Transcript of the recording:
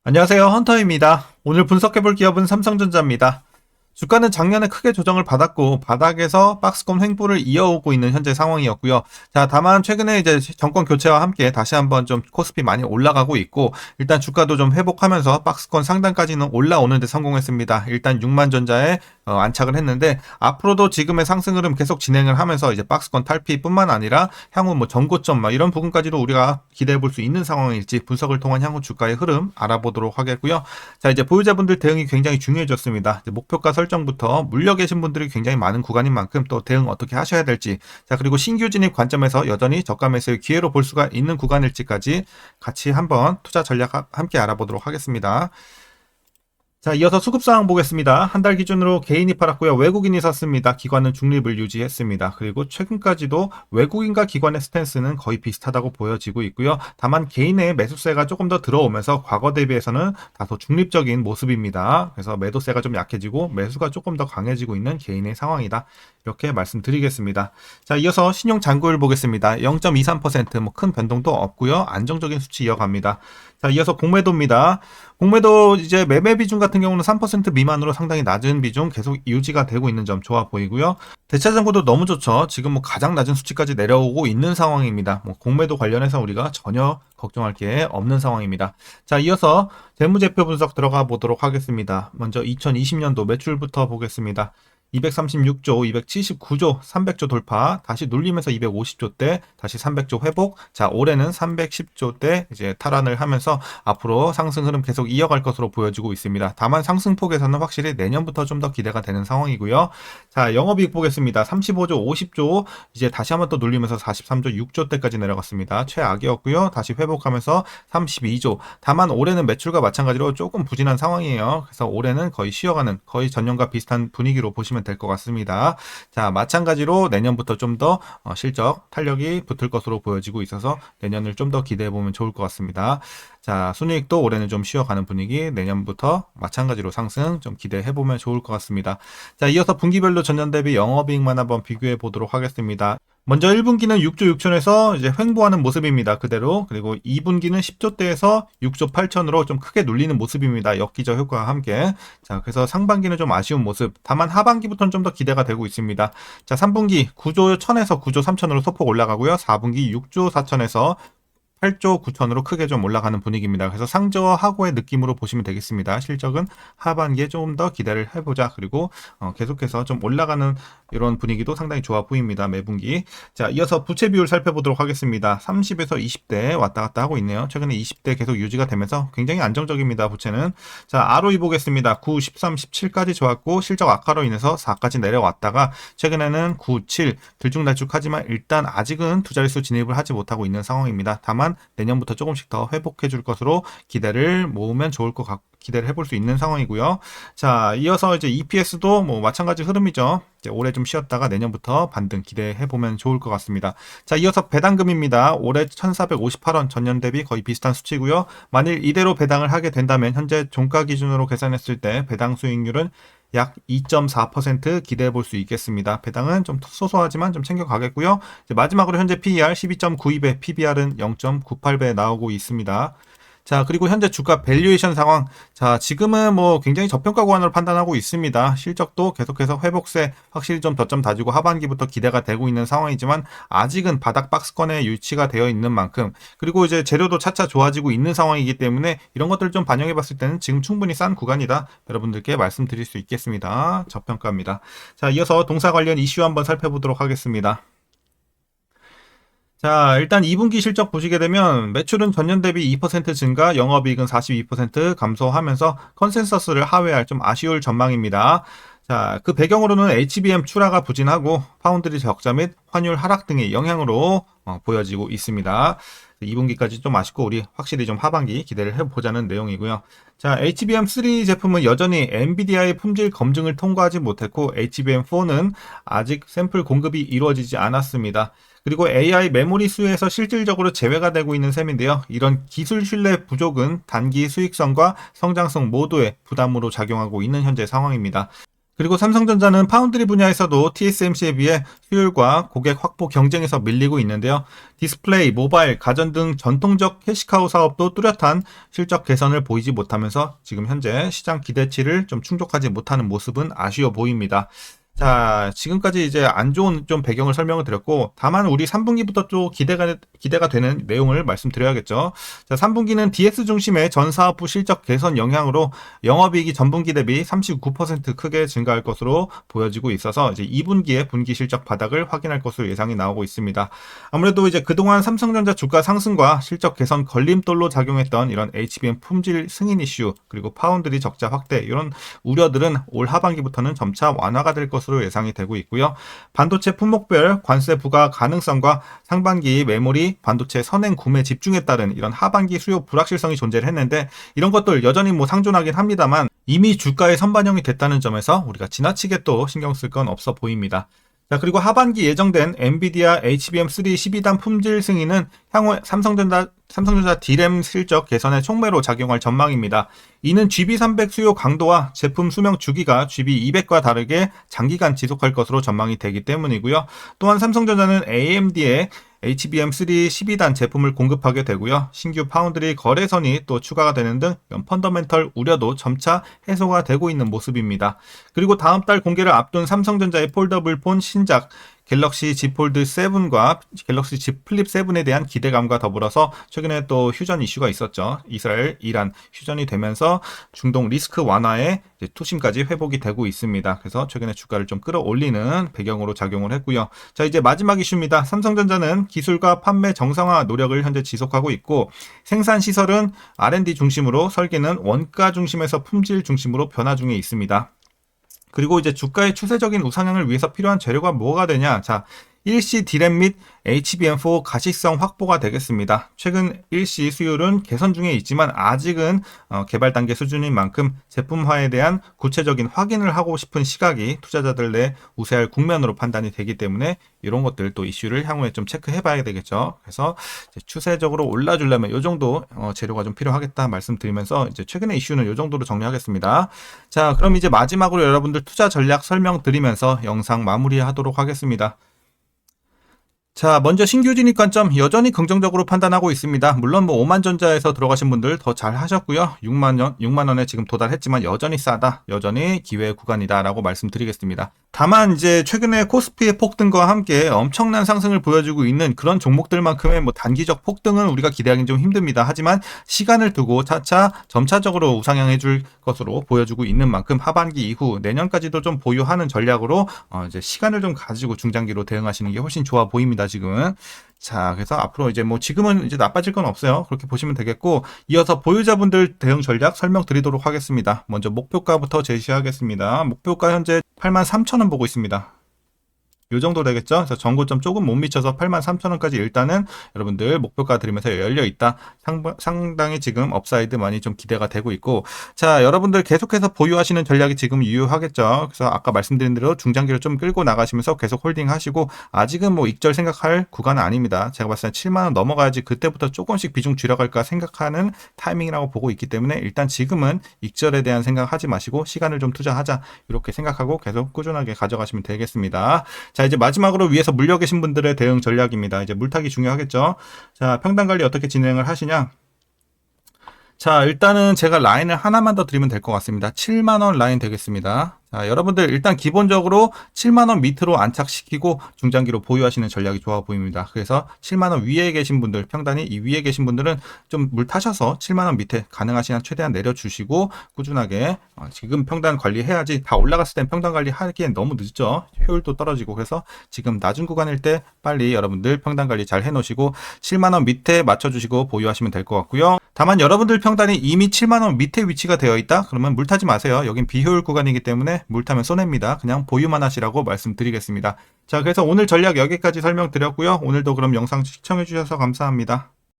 안녕하세요. 헌터입니다. 오늘 분석해볼 기업은 삼성전자입니다. 주가는 작년에 크게 조정을 받았고 바닥에서 박스권 횡보를 이어오고 있는 현재 상황이었고요. 자, 다만 최근에 이제 정권 교체와 함께 다시 한번 좀 코스피 많이 올라가고 있고 일단 주가도 좀 회복하면서 박스권 상단까지는 올라오는 데 성공했습니다. 일단 6만 전자에 안착을 했는데 앞으로도 지금의 상승 흐름 계속 진행을 하면서 이제 박스권 탈피뿐만 아니라 향후 뭐 전고점 이런 부분까지도 우리가 기대해 볼 수 있는 상황일지 분석을 통한 향후 주가의 흐름 알아보도록 하겠고요. 자, 이제 보유자분들 대응이 굉장히 중요해졌습니다. 목표가 설정부터 물려 계신 분들이 굉장히 많은 구간인 만큼 또 대응 어떻게 하셔야 될지, 자, 그리고 신규 진입 관점에서 여전히 저가 매수의 기회로 볼 수가 있는 구간일지까지 같이 한번 투자 전략 함께 알아보도록 하겠습니다. 자, 이어서 수급상황 보겠습니다. 한 달 기준으로 개인이 팔았고요. 외국인이 샀습니다. 기관은 중립을 유지했습니다. 그리고 최근까지도 외국인과 기관의 스탠스는 거의 비슷하다고 보여지고 있고요. 다만 개인의 매수세가 조금 더 들어오면서 과거 대비해서는 다소 중립적인 모습입니다. 그래서 매도세가 좀 약해지고 매수가 조금 더 강해지고 있는 개인의 상황이다. 이렇게 말씀드리겠습니다. 자, 이어서 신용 잔고율 보겠습니다. 0.23%, 뭐 큰 변동도 없고요. 안정적인 수치 이어갑니다. 자, 이어서 공매도입니다. 공매도 이제 매매 비중 같은 경우는 3% 미만으로 상당히 낮은 비중 계속 유지가 되고 있는 점 좋아 보이고요. 대차증고도 너무 좋죠. 지금 뭐 가장 낮은 수치까지 내려오고 있는 상황입니다. 뭐 공매도 관련해서 우리가 전혀 걱정할 게 없는 상황입니다. 자, 이어서 재무제표 분석 들어가 보도록 하겠습니다. 먼저 2020년도 매출부터 보겠습니다. 236조, 279조, 300조 돌파, 다시 눌리면서 250조대, 다시 300조 회복. 자, 올해는 310조대 이제 탈환을 하면서 앞으로 상승 흐름 계속 이어갈 것으로 보여지고 있습니다. 다만 상승폭에서는 확실히 내년부터 좀 더 기대가 되는 상황이고요. 자, 영업이익 보겠습니다. 35조, 50조, 이제 다시 한번 또 눌리면서 43조, 6조대까지 내려갔습니다. 최악이었고요. 다시 회복하면서 32조. 다만 올해는 매출과 마찬가지로 조금 부진한 상황이에요. 그래서 올해는 거의 쉬어가는, 거의 전년과 비슷한 분위기로 보시면 될 것 같습니다. 자, 마찬가지로 내년부터 좀 더 실적 탄력이 붙을 것으로 보여지고 있어서 내년을 좀 더 기대해 보면 좋을 것 같습니다. 자, 순이익도 올해는 좀 쉬어가는 분위기, 내년부터 마찬가지로 상승 좀 기대해 보면 좋을 것 같습니다. 자, 이어서 분기별로 전년 대비 영업이익만 한번 비교해 보도록 하겠습니다. 먼저 1분기는 6조 6천에서 이제 횡보하는 모습입니다. 그대로. 그리고 2분기는 10조대에서 6조 8천으로 좀 크게 눌리는 모습입니다. 역기저 효과와 함께. 자, 그래서 상반기는 좀 아쉬운 모습. 다만 하반기부터는 좀 더 기대가 되고 있습니다. 자, 3분기 9조 1천에서 9조 3천으로 소폭 올라가고요. 4분기 6조 4천에서 8조 9천으로 크게 좀 올라가는 분위기입니다. 그래서 상저하고의 느낌으로 보시면 되겠습니다. 실적은 하반기에 조금 더 기대를 해보자. 그리고 계속해서 좀 올라가는 이런 분위기도 상당히 좋아 보입니다. 매분기. 자, 이어서 부채 비율 살펴보도록 하겠습니다. 30에서 20대 왔다 갔다 하고 있네요. 최근에 20대 계속 유지가 되면서 굉장히 안정적입니다. 부채는. 자, ROE 보겠습니다. 9, 13, 17까지 좋았고 실적 악화로 인해서 4까지 내려왔다가 최근에는 9, 7 들쭉날쭉하지만 일단 아직은 두 자릿수 진입을 하지 못하고 있는 상황입니다. 다만 내년부터 조금씩 더 회복해 줄 것으로 기대를 모으면 좋을 것 같고 기대를 해볼 수 있는 상황이고요. 자, 이어서 이제 EPS도 뭐 마찬가지 흐름이죠. 이제 올해 좀 쉬었다가 내년부터 반등 기대해 보면 좋을 것 같습니다. 자, 이어서 배당금입니다. 올해 1,458원, 전년 대비 거의 비슷한 수치고요. 만일 이대로 배당을 하게 된다면 현재 종가 기준으로 계산했을 때 배당 수익률은 약 2.4% 기대해 볼 수 있겠습니다. 배당은 좀 소소하지만 좀 챙겨가겠고요. 이제 마지막으로 현재 PER 12.92배, PBR은 0.98배 나오고 있습니다. 자, 그리고 현재 주가 밸류에이션 상황. 자, 지금은 뭐 굉장히 저평가 구간으로 판단하고 있습니다. 실적도 계속해서 회복세 확실히 좀 덧점 다지고 하반기부터 기대가 되고 있는 상황이지만 아직은 바닥 박스권에 유치가 되어 있는 만큼 그리고 이제 재료도 차차 좋아지고 있는 상황이기 때문에 이런 것들을 좀 반영해 봤을 때는 지금 충분히 싼 구간이다. 여러분들께 말씀드릴 수 있겠습니다. 저평가입니다. 자, 이어서 동사 관련 이슈 한번 살펴보도록 하겠습니다. 자, 일단 2분기 실적 보시게 되면 매출은 전년 대비 2% 증가, 영업이익은 42% 감소하면서 컨센서스를 하회할 좀 아쉬울 전망입니다. 자, 그 배경으로는 HBM 출하가 부진하고 파운드리 적자 및 환율 하락 등의 영향으로 보여지고 있습니다. 2분기까지 좀 아쉽고 우리 확실히 좀 하반기 기대를 해보자는 내용이고요. 자, HBM3 제품은 여전히 엔비디아의 품질 검증을 통과하지 못했고 HBM4는 아직 샘플 공급이 이루어지지 않았습니다. 그리고 AI 메모리 수요에서 실질적으로 제외가 되고 있는 셈인데요. 이런 기술 신뢰 부족은 단기 수익성과 성장성 모두에 부담으로 작용하고 있는 현재 상황입니다. 그리고 삼성전자는 파운드리 분야에서도 TSMC에 비해 수율과 고객 확보 경쟁에서 밀리고 있는데요. 디스플레이, 모바일, 가전 등 전통적 캐시카우 사업도 뚜렷한 실적 개선을 보이지 못하면서 지금 현재 시장 기대치를 좀 충족하지 못하는 모습은 아쉬워 보입니다. 자, 지금까지 이제 안 좋은 좀 배경을 설명을 드렸고, 다만 우리 3분기부터 또 기대가 되는 내용을 말씀드려야겠죠. 자, 3분기는 DX 중심의 전 사업부 실적 개선 영향으로 영업이익이 전분기 대비 39% 크게 증가할 것으로 보여지고 있어서 이제 2분기에 분기 실적 바닥을 확인할 것으로 예상이 나오고 있습니다. 아무래도 이제 그동안 삼성전자 주가 상승과 실적 개선 걸림돌로 작용했던 이런 HBM 품질 승인 이슈, 그리고 파운드리 적자 확대, 이런 우려들은 올 하반기부터는 점차 완화가 될 것으로 예상이 되고 있고요. 반도체 품목별 관세 부과 가능성과 상반기 메모리 반도체 선행 구매 집중에 따른 이런 하반기 수요 불확실성이 존재를 했는데, 이런 것들 여전히 뭐 상존하긴 합니다만 이미 주가에 선반영이 됐다는 점에서 우리가 지나치게 또 신경 쓸 건 없어 보입니다. 자, 그리고 하반기 예정된 엔비디아 HBM3 12단 품질 승인은 향후 삼성전자 D램 실적 개선의 촉매로 작용할 전망입니다. 이는 GB300 수요 강도와 제품 수명 주기가 GB200과 다르게 장기간 지속할 것으로 전망이 되기 때문이고요. 또한 삼성전자는 AMD의 HBM3 12단 제품을 공급하게 되고요. 신규 파운드리 거래선이 또 추가가 되는 등 펀더멘털 우려도 점차 해소가 되고 있는 모습입니다. 그리고 다음 달 공개를 앞둔 삼성전자의 폴더블 폰 신작 갤럭시 Z 폴드 7과 갤럭시 Z 플립 7에 대한 기대감과 더불어서 최근에 또 휴전 이슈가 있었죠. 이스라엘, 이란 휴전이 되면서 중동 리스크 완화에 투심까지 회복이 되고 있습니다. 그래서 최근에 주가를 좀 끌어올리는 배경으로 작용을 했고요. 자, 이제 마지막 이슈입니다. 삼성전자는 기술과 판매 정상화 노력을 현재 지속하고 있고, 생산 시설은 R&D 중심으로, 설계는 원가 중심에서 품질 중심으로 변화 중에 있습니다. 그리고 이제 주가의 추세적인 우상향을 위해서 필요한 재료가 뭐가 되냐? 자, 일시 D램 및 HBM4 가시성 확보가 되겠습니다. 최근 일시 수율은 개선 중에 있지만 아직은 개발 단계 수준인 만큼 제품화에 대한 구체적인 확인을 하고 싶은 시각이 투자자들 내 우세할 국면으로 판단이 되기 때문에 이런 것들 또 이슈를 향후에 좀 체크해 봐야 되겠죠. 그래서 이제 추세적으로 올라주려면 이 정도 재료가 좀 필요하겠다 말씀드리면서 이제 최근의 이슈는 이 정도로 정리하겠습니다. 자, 그럼 이제 마지막으로 여러분들 투자 전략 설명드리면서 영상 마무리하도록 하겠습니다. 자, 먼저 신규 진입 관점 여전히 긍정적으로 판단하고 있습니다. 물론 뭐 5만 전자에서 들어가신 분들 더 잘 하셨고요. 6만 원에 지금 도달했지만 여전히 싸다. 여전히 기회 구간이다라고 말씀드리겠습니다. 다만 이제 최근에 코스피의 폭등과 함께 엄청난 상승을 보여주고 있는 그런 종목들만큼의 뭐 단기적 폭등은 우리가 기대하기는 좀 힘듭니다. 하지만 시간을 두고 차차 점차적으로 우상향해 줄 것으로 보여주고 있는 만큼 하반기 이후 내년까지도 좀 보유하는 전략으로 이제 시간을 좀 가지고 중장기로 대응하시는 게 훨씬 좋아 보입니다, 지금은. 자, 그래서 앞으로 이제 뭐 지금은 이제 나빠질 건 없어요. 그렇게 보시면 되겠고, 이어서 보유자분들 대응 전략 설명드리도록 하겠습니다. 먼저 목표가부터 제시하겠습니다. 목표가 현재 83,000원 보고 있습니다. 요 정도 되겠죠? 그래서 전고점 조금 못 미쳐서 83,000원까지 일단은 여러분들 목표가 드리면서 열려 있다. 상당히 지금 업사이드 많이 좀 기대가 되고 있고, 자, 여러분들 계속해서 보유하시는 전략이 지금 유효하겠죠. 그래서 아까 말씀드린 대로 중장기를 좀 끌고 나가시면서 계속 홀딩 하시고, 아직은 뭐 익절 생각할 구간은 아닙니다. 제가 봤을 때 7만원 넘어가야지 그때부터 조금씩 비중 줄여갈까 생각하는 타이밍이라고 보고 있기 때문에 일단 지금은 익절에 대한 생각하지 마시고 시간을 좀 투자하자, 이렇게 생각하고 계속 꾸준하게 가져가시면 되겠습니다. 자, 이제 마지막으로 위에서 물려 계신 분들의 대응 전략입니다. 이제 물타기 중요하겠죠. 자, 평단 관리 어떻게 진행을 하시냐? 자, 일단은 제가 라인을 하나만 더 드리면 될 것 같습니다. 7만원 라인 되겠습니다. 자, 여러분들 일단 기본적으로 7만원 밑으로 안착시키고 중장기로 보유하시는 전략이 좋아 보입니다. 그래서 7만원 위에 계신 분들, 평단이 이 위에 계신 분들은 좀 물 타셔서 7만원 밑에 가능하시면 최대한 내려주시고 꾸준하게 지금 평단 관리해야지, 다 올라갔을 땐 평단 관리하기엔 너무 늦죠. 효율도 떨어지고. 그래서 지금 낮은 구간일 때 빨리 여러분들 평단 관리 잘 해놓으시고 7만원 밑에 맞춰주시고 보유하시면 될 것 같고요. 다만 여러분들 평단이 이미 7만원 밑에 위치가 되어 있다? 그러면 물 타지 마세요. 여긴 비효율 구간이기 때문에 물 타면 손해입니다. 그냥 보유만 하시라고 말씀드리겠습니다. 자, 그래서 오늘 전략 여기까지 설명드렸고요. 오늘도 그럼 영상 시청해주셔서 감사합니다.